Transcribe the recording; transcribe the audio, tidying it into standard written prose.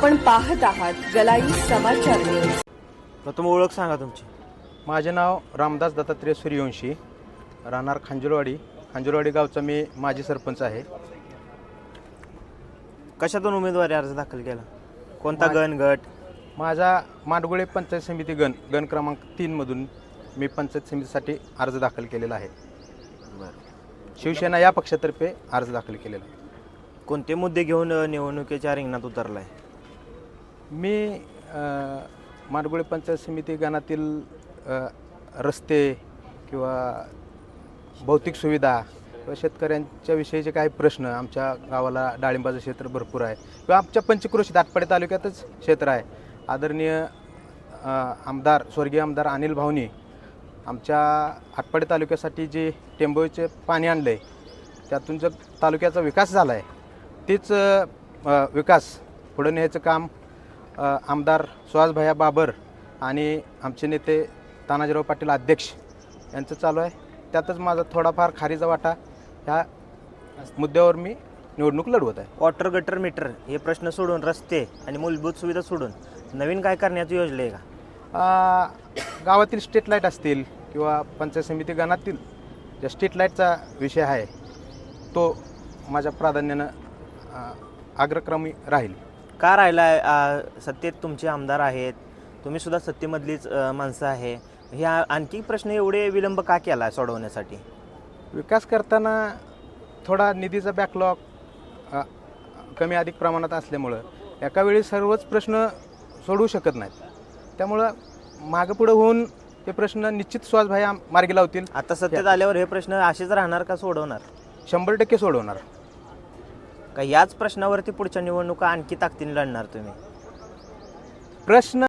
आपण पाहत आहात गलाई समाचार न्यूज। प्रथम ओळख सांगा तुमची। माझे नाव रामदास दत्तात्रय सूर्यवंशी, राहणार खांजूरवाडी गावचा मी माजी सरपंच आहे। कशातून उमेदवारी अर्ज दाखल केला? कोणता गट? माझा माडगुळे पंचायत समिती गण क्रमांक 3 मधून मी पंचायत समितीसाठी अर्ज दाखल केलेला आहे। शिवसेना या पक्षातर्फे अर्ज दाखल केलेला आहे। कोणते मुद्दे घेऊन निवडणुकीच्या रिंगणात उतरलाय? मी माडगुळे पंचायत समिती गणातील रस्ते किंवा भौतिक सुविधा किंवा शेतकऱ्यांच्या विषयीचे काही प्रश्न, आमच्या गावाला डाळिंबाचं क्षेत्र भरपूर आहे किंवा आमच्या पंचक्रोशीत आटपाडी तालुक्यातच क्षेत्र आहे। आदरणीय आमदार स्वर्गीय आमदार अनिल भाऊनी आमच्या आटपाडी तालुक्यासाठी जे टेंबोचे पाणी आणलं आहे, त्यातून जर तालुक्याचा विकास झाला आहे, तीच विकास पुढे न्यायचं काम आमदार सुहासभाई बाबर आणि आमचे नेते तानाजीराव पाटील अध्यक्ष यांचं चालू आहे। त्यातच माझा थोडाफार खारीचा वाटा ह्या मुद्द्यावर मी निवडणूक लढवत आहे। वॉटर गटर मीटर हे प्रश्न सोडून, रस्ते आणि मूलभूत सुविधा सोडून नवीन काय करण्याची योजना आहे का? गावातील स्ट्रीट लाईट असतील किंवा पंचायत समिती गणातील ज्या स्ट्रीट लाईटचा विषय आहे तो माझ्या प्राधान्यानं अग्रक्रमी राहील। का राहिला? सत्तेत तुमचे आमदार आहेत, तुम्ही सुद्धा सत्तेमधलीच माणसं आहे, ह्या आणखी प्रश्न एवढे विलंब का केला सोडवण्यासाठी? विकास करताना थोडा निधीचा बॅकलॉग कमी अधिक प्रमाणात असल्यामुळं एका वेळी सर्वच प्रश्न सोडवू शकत नाहीत। त्यामुळं मागं पुढं होऊन हे प्रश्न निश्चित सुहासभाई मार्गी लावतील। आता सत्तेत आल्यावर हे प्रश्न असेच राहणार का सोडवणार? 100% सोडवणार। का याच प्रश्नावरती पुढच्या निवडणुका आणखी ताकदीने लढणार तुम्ही? प्रश्न